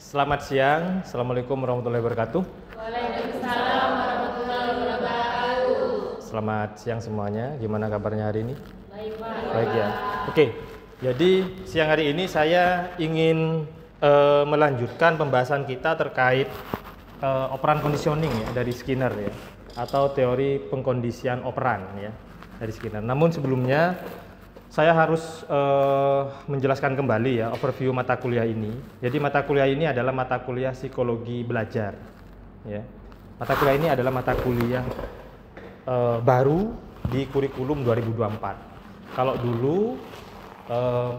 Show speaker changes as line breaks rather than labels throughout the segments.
Selamat siang, Assalamualaikum warahmatullahi wabarakatuh.
Waalaikumsalam warahmatullahi wabarakatuh.
Selamat siang semuanya, gimana kabarnya hari ini?
Baik, Pak.
Baik ya. Oke, jadi siang hari ini saya ingin melanjutkan pembahasan kita terkait operan conditioning ya dari Skinner ya, atau teori pengkondisian operan ya dari Skinner. Namun sebelumnya saya harus menjelaskan kembali ya overview mata kuliah ini. Jadi mata kuliah ini adalah mata kuliah psikologi belajar. Ya. Mata kuliah ini adalah mata kuliah baru di kurikulum 2024. Kalau dulu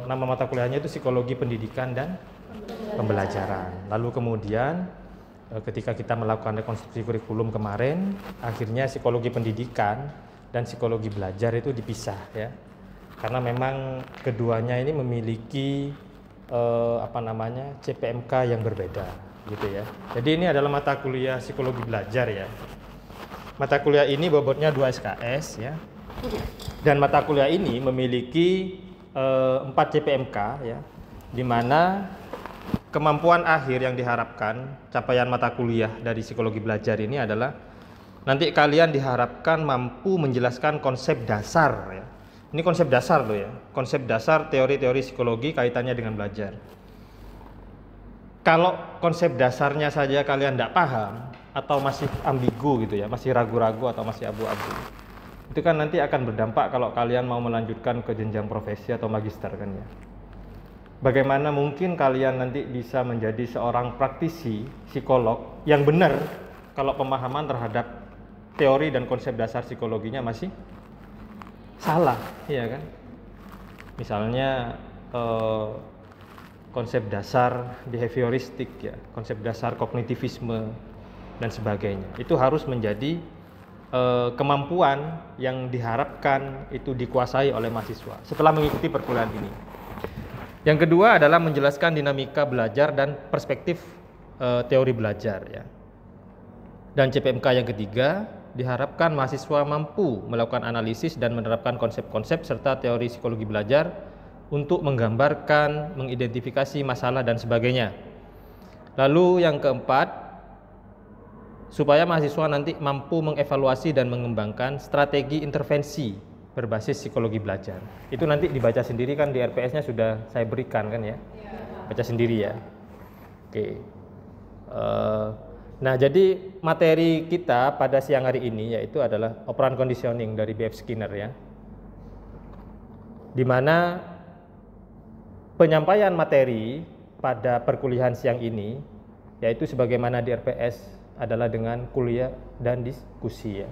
nama mata kuliahnya itu psikologi pendidikan dan pembelajaran. Lalu kemudian ketika kita melakukan rekonstruksi kurikulum kemarin, akhirnya psikologi pendidikan dan psikologi belajar itu dipisah ya. Karena memang keduanya ini memiliki CPMK yang berbeda gitu ya. Jadi ini adalah mata kuliah psikologi belajar ya. Mata kuliah ini bobotnya 2 SKS ya. Dan mata kuliah ini memiliki 4 CPMK ya, di mana kemampuan akhir yang diharapkan capaian mata kuliah dari psikologi belajar ini adalah nanti kalian diharapkan mampu menjelaskan konsep dasar ya. Ini konsep dasar loh ya, konsep dasar teori-teori psikologi kaitannya dengan belajar. Kalau konsep dasarnya saja kalian tidak paham atau masih ambigu gitu ya, masih ragu-ragu atau masih abu-abu, itu kan nanti akan berdampak kalau kalian mau melanjutkan ke jenjang profesi atau magister kan ya. Bagaimana mungkin kalian nanti bisa menjadi seorang praktisi psikolog yang benar kalau pemahaman terhadap teori dan konsep dasar psikologinya masih salah, ya kan? Misalnya konsep dasar behavioristik ya, konsep dasar kognitivisme dan sebagainya. Itu harus menjadi kemampuan yang diharapkan itu dikuasai oleh mahasiswa setelah mengikuti perkuliahan ini. Yang kedua adalah menjelaskan dinamika belajar dan perspektif teori belajar ya. Dan CPMK yang ketiga diharapkan mahasiswa mampu melakukan analisis dan menerapkan konsep-konsep serta teori psikologi belajar untuk menggambarkan, mengidentifikasi masalah dan sebagainya. Lalu yang keempat, supaya mahasiswa nanti mampu mengevaluasi dan mengembangkan strategi intervensi berbasis psikologi belajar. Itu nanti dibaca sendiri kan, di RPS-nya sudah saya berikan kan ya. Baca sendiri ya. Oke. Nah, jadi materi kita pada siang hari ini yaitu adalah operan conditioning dari B.F. Skinner ya. Di mana penyampaian materi pada perkuliahan siang ini yaitu sebagaimana di RPS adalah dengan kuliah dan diskusi ya.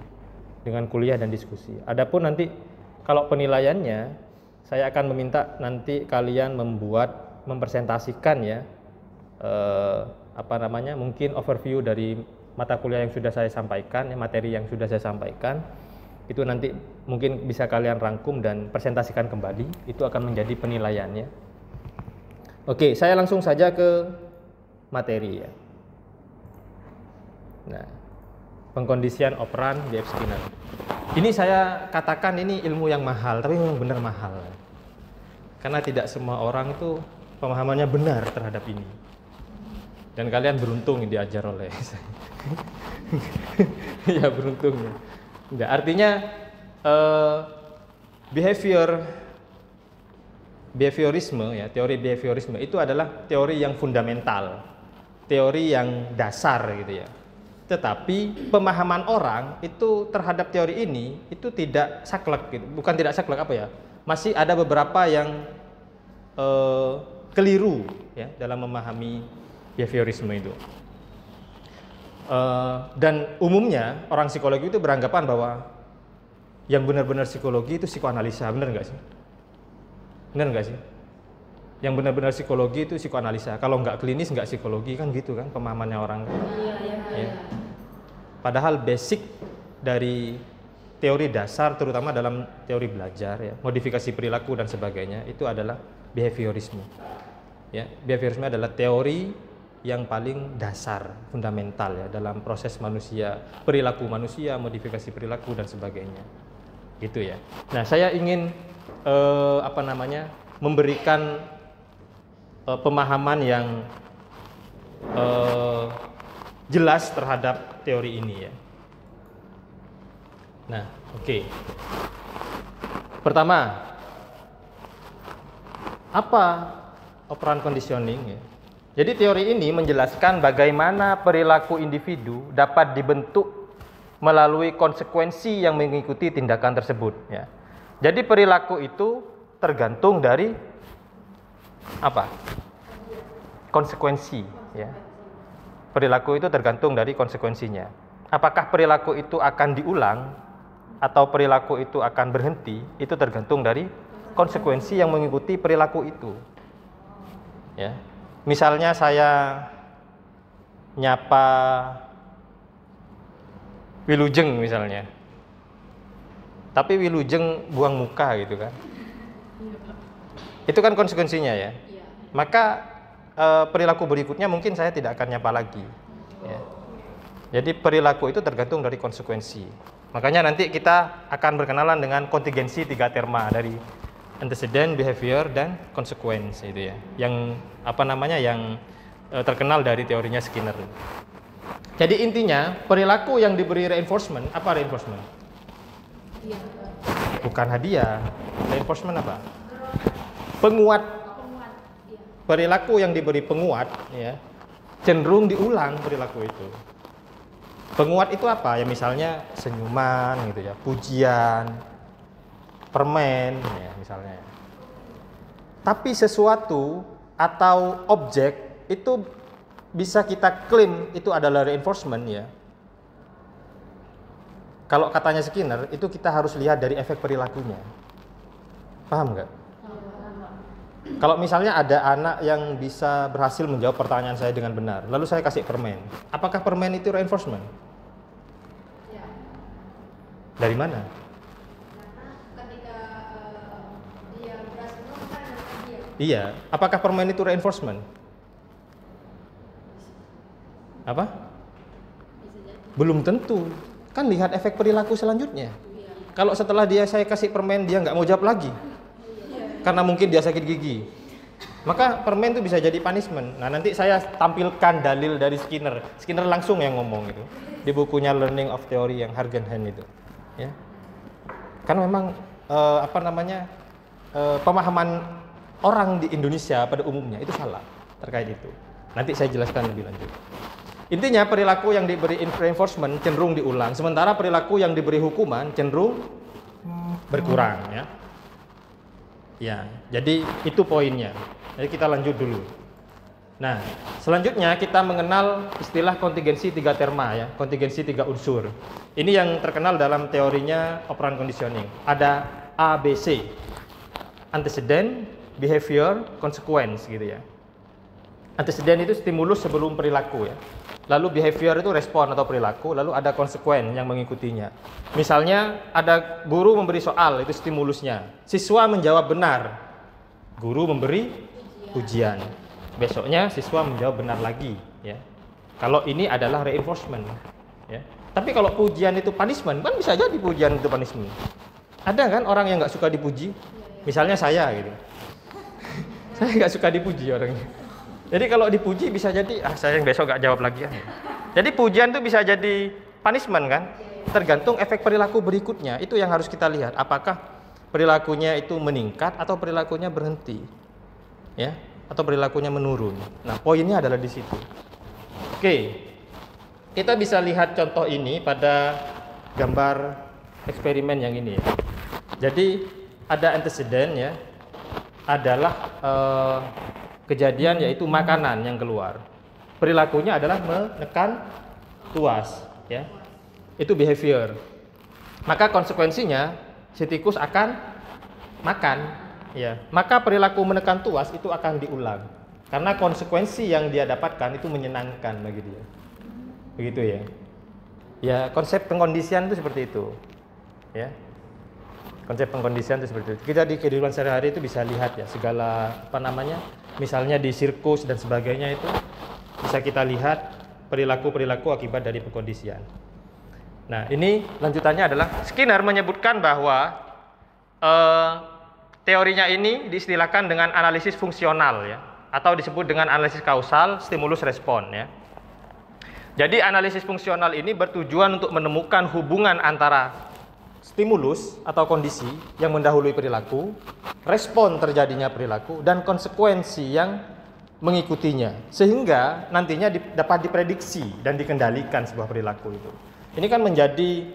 Dengan kuliah dan diskusi. Adapun nanti kalau penilaiannya saya akan meminta nanti kalian mempresentasikan ya mungkin overview dari mata kuliah yang sudah saya sampaikan, materi yang sudah saya sampaikan, itu nanti mungkin bisa kalian rangkum dan presentasikan kembali, itu akan menjadi penilaiannya. Oke, saya langsung saja ke materi ya. Nah, pengkondisian operan B.F. Skinner. Ini saya katakan ini ilmu yang mahal, tapi memang benar mahal. Karena tidak semua orang itu pemahamannya benar terhadap ini. Dan kalian beruntung diajar oleh saya. Ya beruntung ya. Enggak, artinya behaviorisme ya, teori behaviorisme itu adalah teori yang fundamental, teori yang dasar gitu ya. Tetapi pemahaman orang itu terhadap teori ini itu tidak saklek gitu. Bukan tidak saklek masih ada beberapa yang keliru ya dalam memahami behaviorisme itu. Dan umumnya orang psikologi itu beranggapan bahwa yang benar-benar psikologi itu psikoanalisa, benar nggak sih? Benar nggak sih? Yang benar-benar psikologi itu psikoanalisa. Kalau nggak klinis nggak psikologi kan gitu kan pemahamannya orang. Ya. Padahal basic dari teori dasar terutama dalam teori belajar ya, modifikasi perilaku dan sebagainya itu adalah behaviorisme. Ya, behaviorisme adalah teori yang paling dasar, fundamental ya dalam proses manusia, perilaku manusia, modifikasi perilaku dan sebagainya. Gitu ya. Nah, saya ingin memberikan pemahaman yang jelas terhadap teori ini ya. Nah, oke. Pertama, apa operan conditioning ya? Jadi teori ini menjelaskan bagaimana perilaku individu dapat dibentuk melalui konsekuensi yang mengikuti tindakan tersebut ya. Jadi perilaku itu tergantung dari apa? Konsekuensi ya. Perilaku itu tergantung dari konsekuensinya. Apakah perilaku itu akan diulang atau perilaku itu akan berhenti, itu tergantung dari konsekuensi yang mengikuti perilaku itu. Ya. Misalnya saya nyapa Wilujeng misalnya. Tapi Wilujeng buang muka gitu kan. Itu kan konsekuensinya ya. Maka perilaku berikutnya mungkin saya tidak akan nyapa lagi. Ya. Jadi perilaku itu tergantung dari konsekuensi. Makanya nanti kita akan berkenalan dengan kontingensi 3 terma dari antecedent, behavior, dan consequence itu ya. Yang apa namanya yang terkenal dari teorinya Skinner. Jadi intinya perilaku yang diberi reinforcement, apa reinforcement? Bukan hadiah. Reinforcement apa? Penguat. Perilaku yang diberi penguat ya, cenderung diulang perilaku itu. Penguat itu apa? Ya misalnya senyuman gitu ya, pujian, permen ya misalnya. Tapi sesuatu atau objek itu bisa kita klaim itu adalah reinforcement ya. Kalau katanya Skinner itu kita harus lihat dari efek perilakunya. Paham nggak? Kalau misalnya ada anak yang bisa berhasil menjawab pertanyaan saya dengan benar, lalu saya kasih permen. Apakah permen itu reinforcement?
Ya.
Dari mana?
Karena ketika dia berhasil melakukan dia.
Iya. Apakah permen itu reinforcement? Apa?
Bisa jadi.
Belum tentu. Kan lihat efek perilaku selanjutnya. Kalau setelah saya kasih permen dia nggak mau jawab lagi, karena mungkin dia sakit gigi, maka permen itu bisa jadi punishment. Nah nanti saya tampilkan dalil dari Skinner. Skinner langsung yang ngomong itu di bukunya Learning of Theory yang Hargenhen itu. Ya, kan memang pemahaman orang di Indonesia pada umumnya itu salah terkait itu. Nanti saya jelaskan lebih lanjut. Intinya perilaku yang diberi reinforcement cenderung diulang, sementara perilaku yang diberi hukuman cenderung berkurang ya. Ya, jadi itu poinnya. Jadi kita lanjut dulu. Nah, selanjutnya kita mengenal istilah kontingensi 3 terma ya, kontingensi 3 unsur. Ini yang terkenal dalam teorinya operan conditioning. Ada ABC, antecedent, behavior, consequence gitu ya. Antecedent itu stimulus sebelum perilaku ya. Lalu behavior itu respon atau perilaku, lalu ada consequence yang mengikutinya. Misalnya ada guru memberi soal, itu stimulusnya. Siswa menjawab benar, guru memberi ujian. Besoknya siswa menjawab benar lagi ya. Kalau ini adalah reinforcement ya. Tapi kalau pujian itu punishment, kan bisa jadi pujian itu punishment. Ada kan orang yang nggak suka dipuji? Misalnya saya gitu. Saya nggak suka dipuji orangnya. Jadi kalau dipuji bisa jadi saya yang besok gak jawab lagi ya. Jadi pujian itu bisa jadi punishment kan? Tergantung efek perilaku berikutnya. Itu yang harus kita lihat. Apakah perilakunya itu meningkat atau perilakunya berhenti, ya? Atau perilakunya menurun. Nah poinnya adalah di situ. Oke, kita bisa lihat contoh ini pada gambar eksperimen yang ini. Ya. Jadi ada antecedent ya, adalah kejadian yaitu makanan yang keluar. Perilakunya adalah menekan tuas, ya. Itu behavior. Maka konsekuensinya si tikus akan makan, ya. Maka perilaku menekan tuas itu akan diulang. Karena konsekuensi yang dia dapatkan itu menyenangkan bagi dia. Begitu ya. Ya, konsep pengkondisian itu seperti itu. Ya. Konsep pengkondisian itu seperti itu. Kita di kehidupan sehari-hari itu bisa lihat ya segala misalnya di sirkus dan sebagainya itu bisa kita lihat perilaku-perilaku akibat dari pengkondisian. Nah, ini lanjutannya adalah Skinner menyebutkan bahwa teorinya ini diistilahkan dengan analisis fungsional ya. atau disebut dengan analisis kausal stimulus respon ya. Jadi analisis fungsional ini bertujuan untuk menemukan hubungan antara stimulus atau kondisi yang mendahului perilaku, respon terjadinya perilaku, dan konsekuensi yang mengikutinya, sehingga nantinya dapat diprediksi dan dikendalikan sebuah perilaku itu. Ini kan menjadi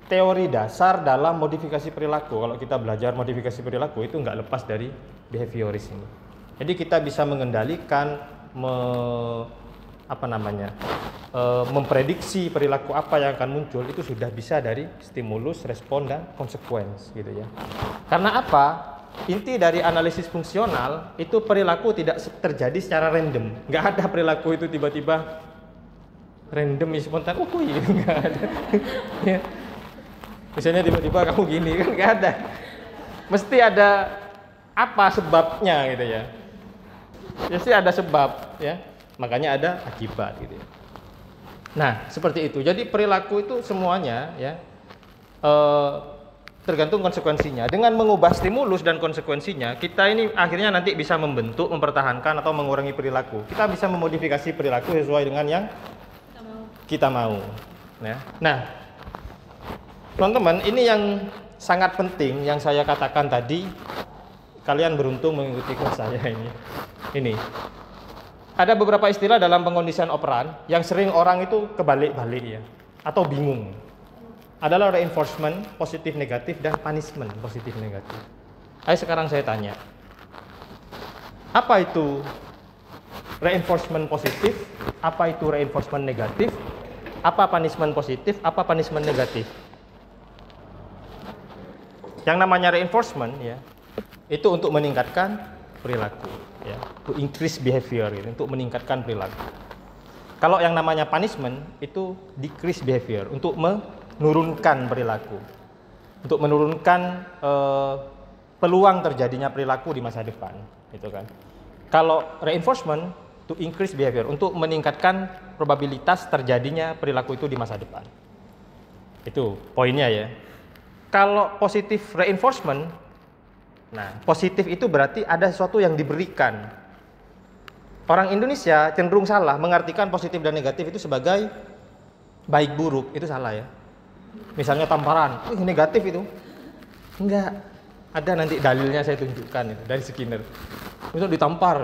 teori dasar dalam modifikasi perilaku. Kalau kita belajar modifikasi perilaku itu nggak lepas dari behavioris ini. Jadi kita bisa mengendalikan, memprediksi perilaku apa yang akan muncul itu sudah bisa dari stimulus, respon, dan konsekuensi gitu ya. Karena apa? Inti dari analisis fungsional itu perilaku tidak terjadi secara random. Nggak ada perilaku itu tiba-tiba random, spontan, gitu, nggak ada. Ya. Misalnya tiba-tiba kamu gini kan nggak ada. Mesti ada apa sebabnya gitu ya. Pasti ada sebab ya. Makanya ada akibat gitu ya. Nah, seperti itu. Jadi perilaku itu semuanya ya tergantung konsekuensinya. Dengan mengubah stimulus dan konsekuensinya, kita ini akhirnya nanti bisa membentuk, mempertahankan atau mengurangi perilaku. Kita bisa memodifikasi perilaku sesuai dengan yang kita mau. Ya. Nah, teman-teman, ini yang sangat penting yang saya katakan tadi. Kalian beruntung mengikuti kelas saya ini. Ini. Ada beberapa istilah dalam pengkondisian operan yang sering orang itu kebalik-balik ya, atau bingung. Adalah reinforcement positif negatif dan punishment positif negatif. Ayo sekarang saya tanya, apa itu reinforcement positif, apa itu reinforcement negatif, apa punishment positif, apa punishment negatif? Yang namanya reinforcement ya, itu untuk meningkatkan perilaku ya, to increase behavior gitu, untuk meningkatkan perilaku. Kalau yang namanya punishment itu decrease behavior, untuk menurunkan perilaku, untuk menurunkan peluang terjadinya perilaku di masa depan, gitu kan. Kalau reinforcement to increase behavior, untuk meningkatkan probabilitas terjadinya perilaku itu di masa depan. Itu poinnya ya. Kalau positive reinforcement, nah positif itu berarti ada sesuatu yang diberikan. Orang Indonesia cenderung salah mengartikan positif dan negatif itu sebagai baik buruk, itu salah ya. Misalnya tamparan, negatif itu. Enggak. Ada nanti dalilnya saya tunjukkan itu dari Skinner. Misal ditampar,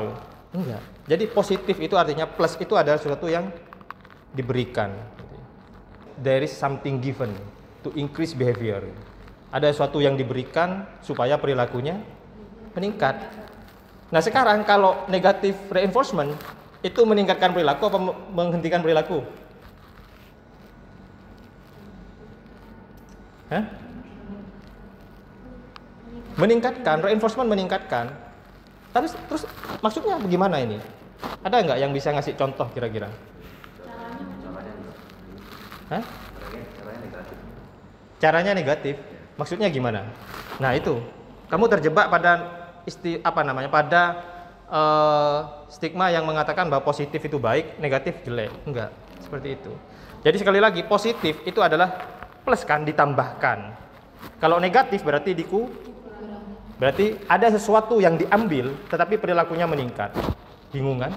enggak. Jadi positif itu artinya plus itu adalah sesuatu yang diberikan. There is something given to increase behavior. Ada sesuatu yang diberikan supaya perilakunya meningkat. Nah sekarang kalau negatif reinforcement itu meningkatkan perilaku apa menghentikan perilaku? Hah? Meningkatkan, reinforcement meningkatkan. Terus maksudnya bagaimana ini? Ada nggak yang bisa ngasih contoh kira-kira? Hah? Caranya negatif. Maksudnya gimana? Nah itu, kamu terjebak pada pada stigma yang mengatakan bahwa positif itu baik, negatif jelek. Enggak, seperti itu. Jadi sekali lagi, positif itu adalah plus kan, ditambahkan. Kalau negatif berarti berarti ada sesuatu yang diambil tetapi perilakunya meningkat. Bingung kan?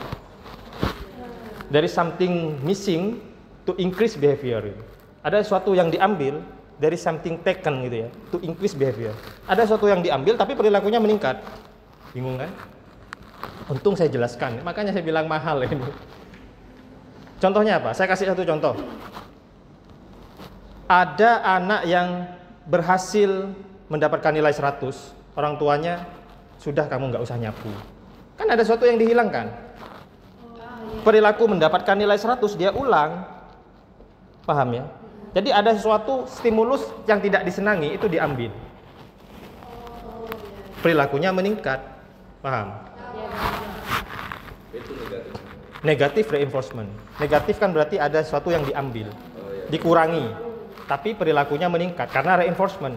There is something missing to increase behavior. Ada sesuatu yang diambil, there is something taken gitu ya, to increase behavior. Ada sesuatu yang diambil tapi perilakunya meningkat. Bingung kan? Untung saya jelaskan, makanya saya bilang mahal ini. Contohnya apa? Saya kasih satu contoh. Ada anak yang berhasil mendapatkan nilai 100, orang tuanya sudah kamu nggak usah nyapu. Kan ada sesuatu yang dihilangkan. Perilaku mendapatkan nilai 100 dia ulang. Paham ya? Jadi ada sesuatu stimulus yang tidak disenangi itu diambil. Perilakunya meningkat. Paham?
Itu negatif.
Negatif reinforcement. Negatif kan berarti ada sesuatu yang diambil, dikurangi, tapi perilakunya meningkat karena reinforcement.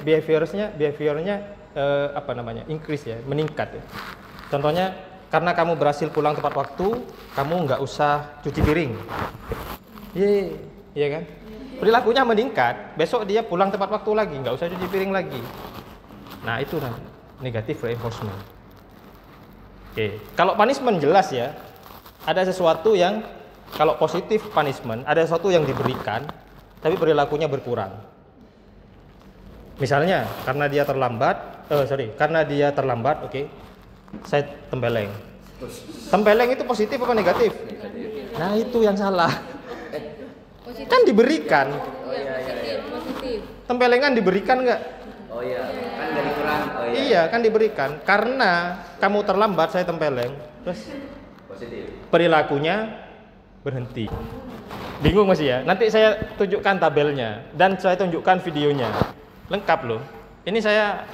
Behaviornya increase ya, meningkat ya. Contohnya, karena kamu berhasil pulang tepat waktu, kamu nggak usah cuci piring. Iya kan? Perilakunya meningkat, besok dia pulang tepat waktu lagi, nggak usah cuci piring lagi. Nah itu negatif reinforcement. Oke, kalau punishment jelas ya, ada sesuatu yang kalau positif punishment, ada sesuatu yang diberikan, tapi perilakunya berkurang. Misalnya, karena dia terlambat, oke, saya tempeleng. Tempeleng itu positif apa negatif? Nah itu yang salah.
Positif.
Kan diberikan.
Oh iya, iya.
Positif.
Tempelengan diberikan nggak?
Oh iya, kan dari kurang. Oh iya.
Iya, kan diberikan. Karena kamu terlambat, saya tempeleng. Terus
Positif.
perilakunya berhenti. Bingung masih ya? Nanti saya tunjukkan tabelnya dan saya tunjukkan videonya. Lengkap loh. Ini saya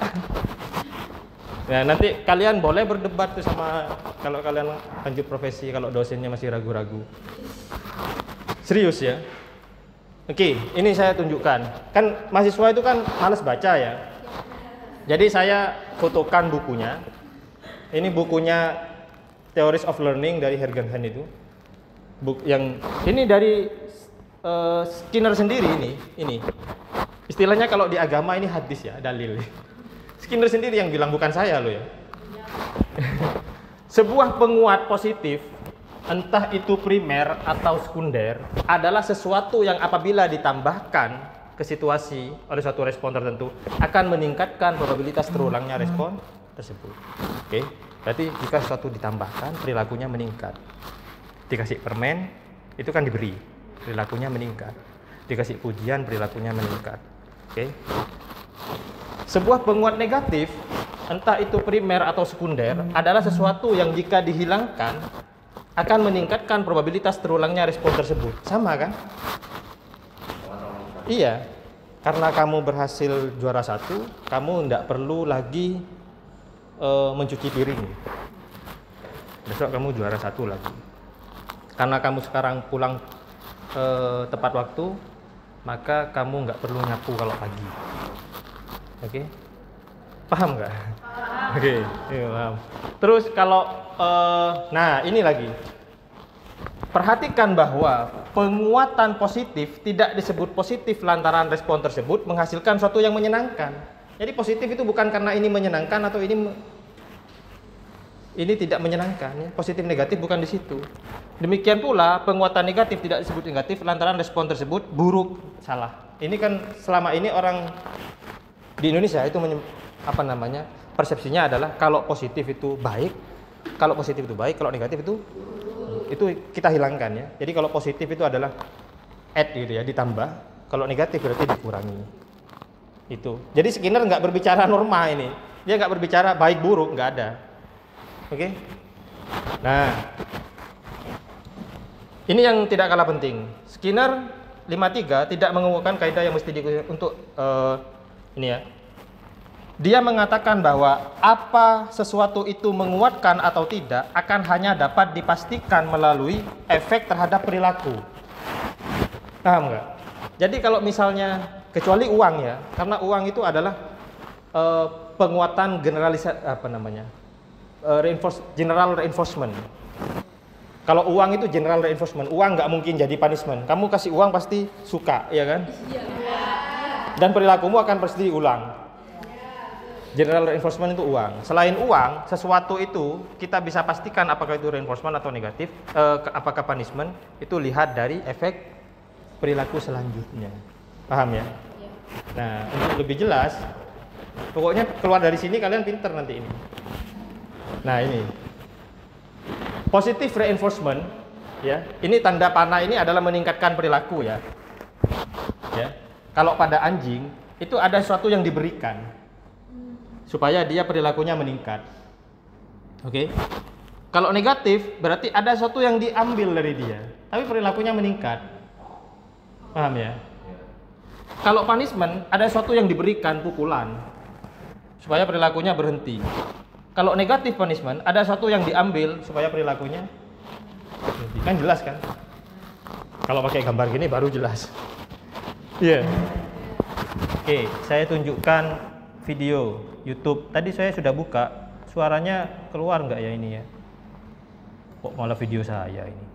Nah, nanti kalian boleh berdebat tuh sama kalau kalian lanjut profesi, kalau dosennya masih ragu-ragu. Serius ya? Oke, ini saya tunjukkan. Kan mahasiswa itu kan males baca ya. Jadi saya fotokan bukunya. Ini bukunya Theories of Learning dari Hergenhen itu. Yang ini dari Skinner sendiri ini. Istilahnya kalau di agama ini hadis ya, dalil. Skinner sendiri yang bilang, bukan saya loh ya. Sebuah penguat positif, entah itu primer atau sekunder, adalah sesuatu yang apabila ditambahkan ke situasi oleh suatu respon tertentu akan meningkatkan probabilitas terulangnya respon tersebut. Oke, berarti jika sesuatu ditambahkan, perilakunya meningkat. Dikasih permen, itu kan diberi, perilakunya meningkat. Dikasih pujian, perilakunya meningkat. Oke. Sebuah penguat negatif, entah itu primer atau sekunder, adalah sesuatu yang jika dihilangkan akan meningkatkan probabilitas terulangnya respon tersebut. Sama kan? Iya. Karena kamu berhasil juara 1, kamu tidak perlu lagi mencuci piring. Besok kamu juara 1 lagi. Karena kamu sekarang pulang tepat waktu, maka kamu nggak perlu nyapu kalau pagi. Oke, paham nggak? Oke, iya, paham. Terus kalau, nah ini lagi, perhatikan bahwa penguatan positif tidak disebut positif lantaran respon tersebut menghasilkan sesuatu yang menyenangkan. Jadi positif itu bukan karena ini menyenangkan atau ini tidak menyenangkan. Ya. Positif negatif bukan di situ. Demikian pula penguatan negatif tidak disebut negatif lantaran respon tersebut buruk, salah. Ini kan selama ini orang di Indonesia itu persepsinya adalah kalau positif itu baik, kalau negatif itu kita hilangkan ya. Jadi kalau positif itu adalah add gitu ya, ditambah, kalau negatif berarti dikurangi. Itu. Jadi Skinner nggak berbicara norma ini, dia nggak berbicara baik buruk, nggak ada. Oke? Nah, ini yang tidak kalah penting. Skinner 53 tidak mengemukakan kaidah yang mesti diikuti untuk ini ya. Dia mengatakan bahwa apa sesuatu itu menguatkan atau tidak akan hanya dapat dipastikan melalui efek terhadap perilaku. Paham nggak? Jadi kalau misalnya, kecuali uang ya, karena uang itu adalah penguatan general reinforcement. Kalau uang itu general reinforcement, uang nggak mungkin jadi punishment. Kamu kasih uang pasti suka, ya kan? Dan perilakumu akan pasti diulang. General reinforcement itu uang. Selain uang, sesuatu itu kita bisa pastikan apakah itu reinforcement atau negatif, apakah punishment, itu lihat dari efek perilaku selanjutnya. Paham ya? Nah, untuk lebih jelas, pokoknya keluar dari sini kalian pinter nanti ini. Nah, ini. Positive reinforcement, ya. Ini tanda panah ini adalah meningkatkan perilaku ya. Ya. Kalau pada anjing itu ada sesuatu yang diberikan supaya dia perilakunya meningkat. Oke. Kalau negatif berarti ada sesuatu yang diambil dari dia, tapi perilakunya meningkat. Paham ya? Kalau punishment ada sesuatu yang diberikan, pukulan, supaya perilakunya berhenti. Kalau negatif punishment ada sesuatu yang diambil supaya perilakunya berhenti. Kan jelas kan? Kalau pakai gambar gini baru jelas. Iya. Oke, saya tunjukkan video YouTube. Tadi saya sudah buka, suaranya keluar nggak ya ini ya? Kok malah video saya ini?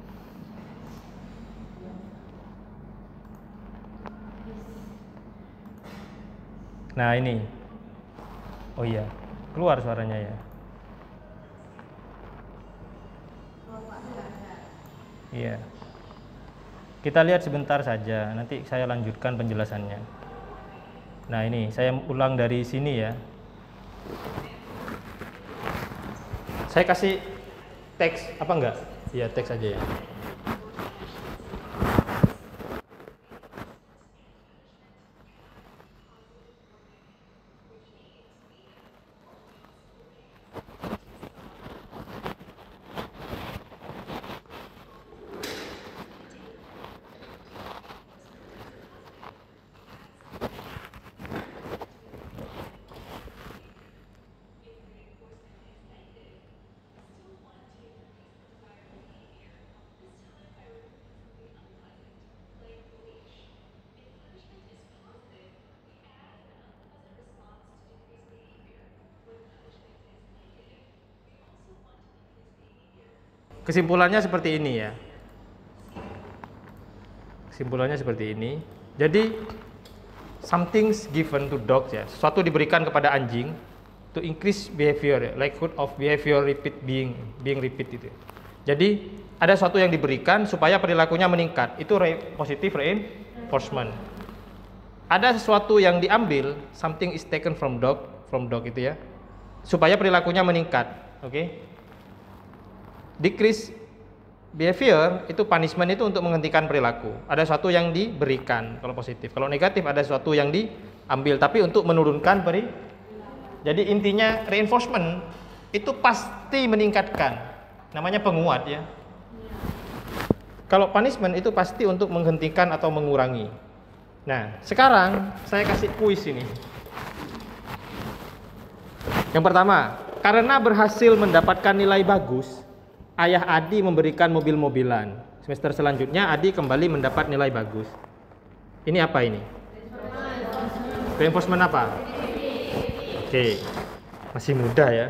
Nah ini, oh iya, keluar suaranya ya. Iya. Kita lihat sebentar saja, nanti saya lanjutkan penjelasannya. Nah, ini saya ulang dari sini ya. Saya kasih teks apa enggak? Iya, teks aja ya. Kesimpulannya seperti ini ya. Kesimpulannya seperti ini. Jadi something's given to dogs ya. Sesuatu diberikan kepada anjing to increase behavior, ya. Likelihood of behavior repeat being repeat itu. Jadi ada sesuatu yang diberikan supaya perilakunya meningkat. Itu positive reinforcement. Ada sesuatu yang diambil, something is taken from dog itu ya. Supaya perilakunya meningkat, oke? Decrease behavior itu punishment itu untuk menghentikan perilaku. Ada sesuatu yang diberikan kalau positif. Kalau negatif ada sesuatu yang diambil tapi untuk menurunkan Jadi intinya reinforcement itu pasti meningkatkan. Namanya penguat ya. Kalau punishment itu pasti untuk menghentikan atau mengurangi. Nah, sekarang saya kasih kuis ini. Yang pertama, karena berhasil mendapatkan nilai bagus, ayah Adi memberikan mobil-mobilan. Semester selanjutnya Adi kembali mendapat nilai bagus. Ini apa ini? Reinforcement apa? Oke, masih muda ya.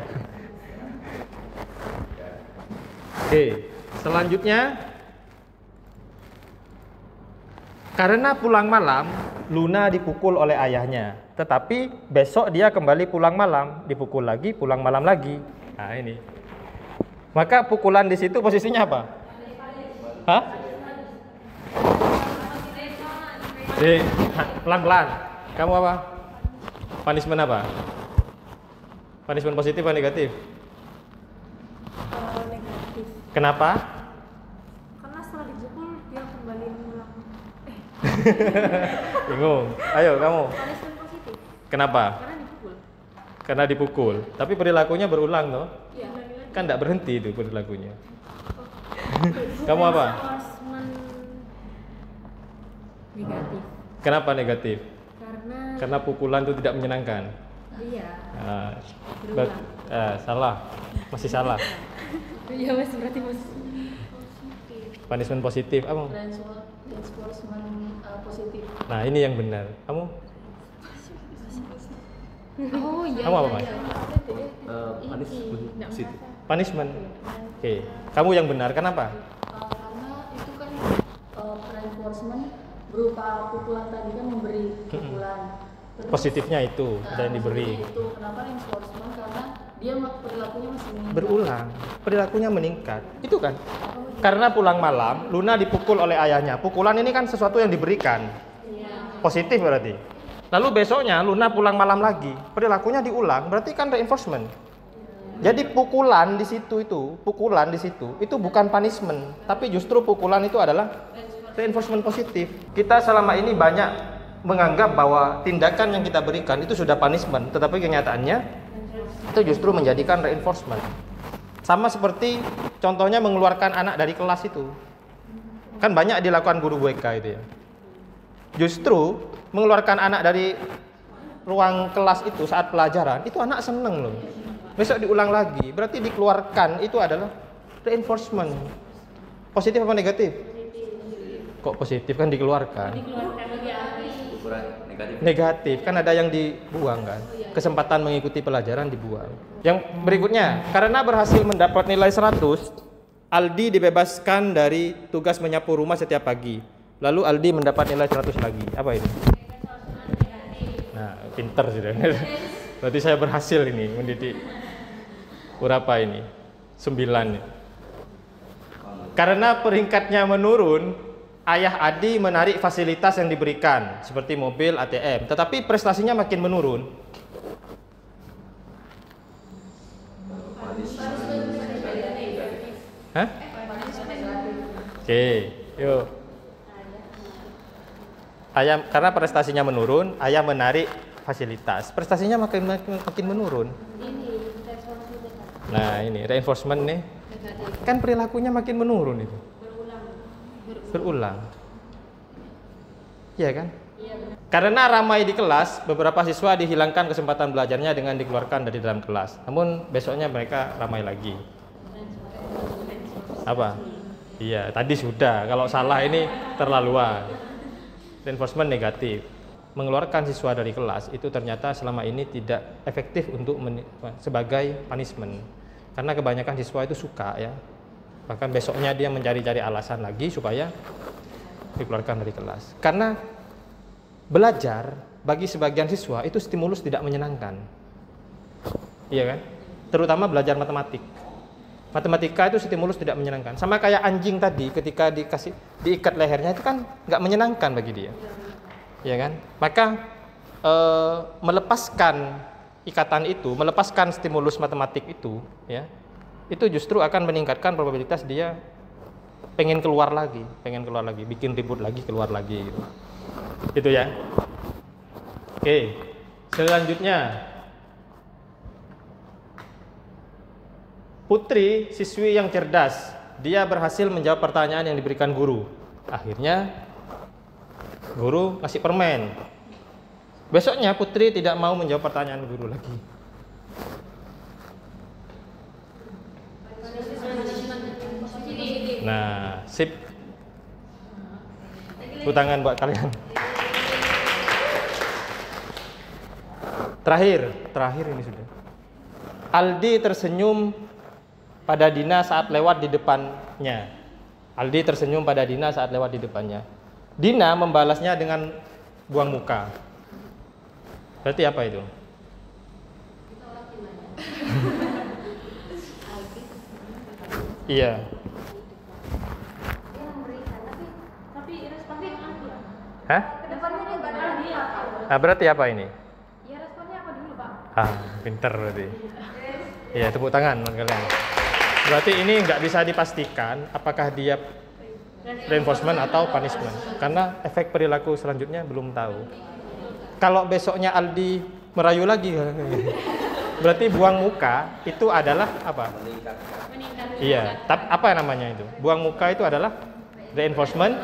Oke, selanjutnya karena pulang malam Luna dipukul oleh ayahnya, tetapi besok dia kembali pulang malam, dipukul lagi, pulang malam lagi. Nah ini. Maka pukulan di situ posisinya apa? Hah? Pelan-pelan. Kamu apa? Punishment apa? Punishment positif atau negatif?
Negatif.
Kenapa?
Karena setelah dipukul dia kembali pulang.
Bingung. Ayo kamu.
Punishment positif.
Kenapa?
Karena dipukul.
Karena dipukul. Tapi perilakunya berulang toh?
Iya.
Kan tidak berhenti itu perilakunya. Kamu apa?
Punishment negatif.
Kenapa negatif?
Karena
pukulan itu tidak menyenangkan.
iya.
Nah,
Berulang.
salah. Masih salah.
Iya mas, berarti mas.
Punishment positif. Apa?
Reinforcement positif.
Nah, ini yang benar. Kamu?
Oh iya.
Kamu apa, Mas?
Punishment positif.
Punishment. Oke. Kamu yang benar. Kenapa?
Karena itu kan reinforcement berupa pukulan tadi kan memberi pukulan. Terus,
Positifnya itu ada yang diberi.
Itu kenapa reinforcement? Karena dia perilakunya masih meningkat.
Berulang. Perilakunya meningkat. Itu kan? Karena pulang malam, Luna dipukul oleh ayahnya. Pukulan ini kan sesuatu yang diberikan. Positif berarti. Lalu besoknya Luna pulang malam lagi, perilakunya diulang, berarti kan reinforcement. Jadi pukulan di situ itu bukan punishment, tapi justru pukulan itu adalah reinforcement positif. Kita selama ini banyak menganggap bahwa tindakan yang kita berikan itu sudah punishment, tetapi kenyataannya itu justru menjadikan reinforcement. Sama seperti contohnya mengeluarkan anak dari kelas itu. Kan banyak dilakukan guru BK itu ya. Justru mengeluarkan anak dari ruang kelas itu saat pelajaran, itu anak seneng loh. Besok diulang lagi, berarti dikeluarkan itu adalah reinforcement. Positif apa negatif? Kok positif, kan dikeluarkan?
Ukuran negatif.
Negatif, kan ada yang dibuang kan. Kesempatan mengikuti pelajaran dibuang. Yang berikutnya, karena berhasil mendapat nilai 100, Aldi dibebaskan dari tugas menyapu rumah setiap pagi. Lalu Aldi mendapat nilai 100 lagi. Apa ini? Nah, pinter sudah. Berarti saya berhasil ini mendidik. Berapa ini? 9 nih. Karena peringkatnya menurun, ayah Adi menarik fasilitas yang diberikan seperti mobil, ATM, tetapi prestasinya makin menurun. Hah? Oke, yuk. Ayah karena prestasinya menurun, ayah menarik fasilitas. Prestasinya makin menurun. Nah, ini reinforcement nih. Kan perilakunya makin menurun itu. Berulang. Iya kan? Karena ramai di kelas, beberapa siswa dihilangkan kesempatan belajarnya dengan dikeluarkan dari dalam kelas. Namun besoknya mereka ramai lagi. Apa? Iya, tadi sudah. Kalau salah ini terlaluan. Reinforcement negatif. Mengeluarkan siswa dari kelas itu ternyata selama ini tidak efektif untuk sebagai punishment. Karena kebanyakan siswa itu suka ya. Bahkan besoknya dia mencari-cari alasan lagi supaya dikeluarkan dari kelas. Karena belajar bagi sebagian siswa itu stimulus tidak menyenangkan. Iya kan? Terutama belajar matematik. Matematika itu stimulus tidak menyenangkan. Sama kayak anjing tadi ketika diikat lehernya itu kan nggak menyenangkan bagi dia. Ya kan? Maka melepaskan ikatan itu, melepaskan stimulus matematik itu, ya, itu justru akan meningkatkan probabilitas dia pengen keluar lagi, bikin ribut lagi, keluar lagi, gitu. Itu ya. Oke, selanjutnya Putri, siswi yang cerdas, dia berhasil menjawab pertanyaan yang diberikan guru. Akhirnya guru kasih permen. Besoknya Putri tidak mau menjawab pertanyaan guru lagi. Nah, sip. Tepuk tangan buat kalian. Terakhir ini sudah. Aldi tersenyum pada Dina saat lewat di depannya. Dina membalasnya dengan buang muka. Berarti apa itu? Iya.
Tapi responnya apa?
Hah?
Kedepannya dia nggak ada dia.
Nah, berarti apa ini?
Ya responnya apa dulu Pak?
Pinter berarti. Iya, tepuk tangan buat kalian. Berarti ini nggak bisa dipastikan apakah dia reinforcement atau punishment, karena efek perilaku selanjutnya belum tahu. Kalau besoknya Aldi merayu lagi, berarti buang muka itu adalah apa? Iya, tapi apa namanya itu? Buang muka itu adalah reinforcement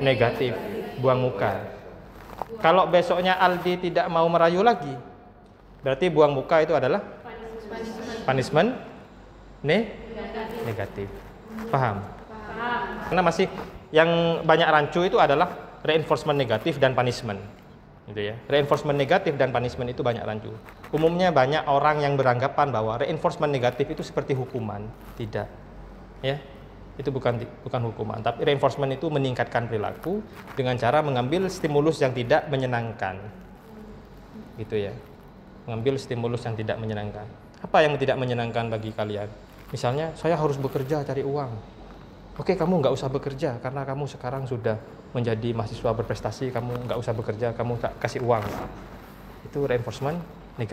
negatif, buang muka. Kalau besoknya Aldi tidak mau merayu lagi, berarti buang muka itu adalah punishment negatif. Paham? Karena masih yang banyak rancu itu adalah reinforcement negatif dan punishment. Gitu ya. Reinforcement negatif dan punishment itu banyak rancu. Umumnya banyak orang yang beranggapan bahwa reinforcement negatif itu seperti hukuman. Tidak. Ya. Itu bukan hukuman, tapi reinforcement itu meningkatkan perilaku dengan cara mengambil stimulus yang tidak menyenangkan. Gitu ya. Mengambil stimulus yang tidak menyenangkan. Apa yang tidak menyenangkan bagi kalian? Misalnya, saya harus bekerja cari uang. Oke, kamu nggak usah bekerja karena kamu sekarang sudah menjadi mahasiswa berprestasi. Kamu nggak usah bekerja, kamu tak kasih uang. Itu reinforcement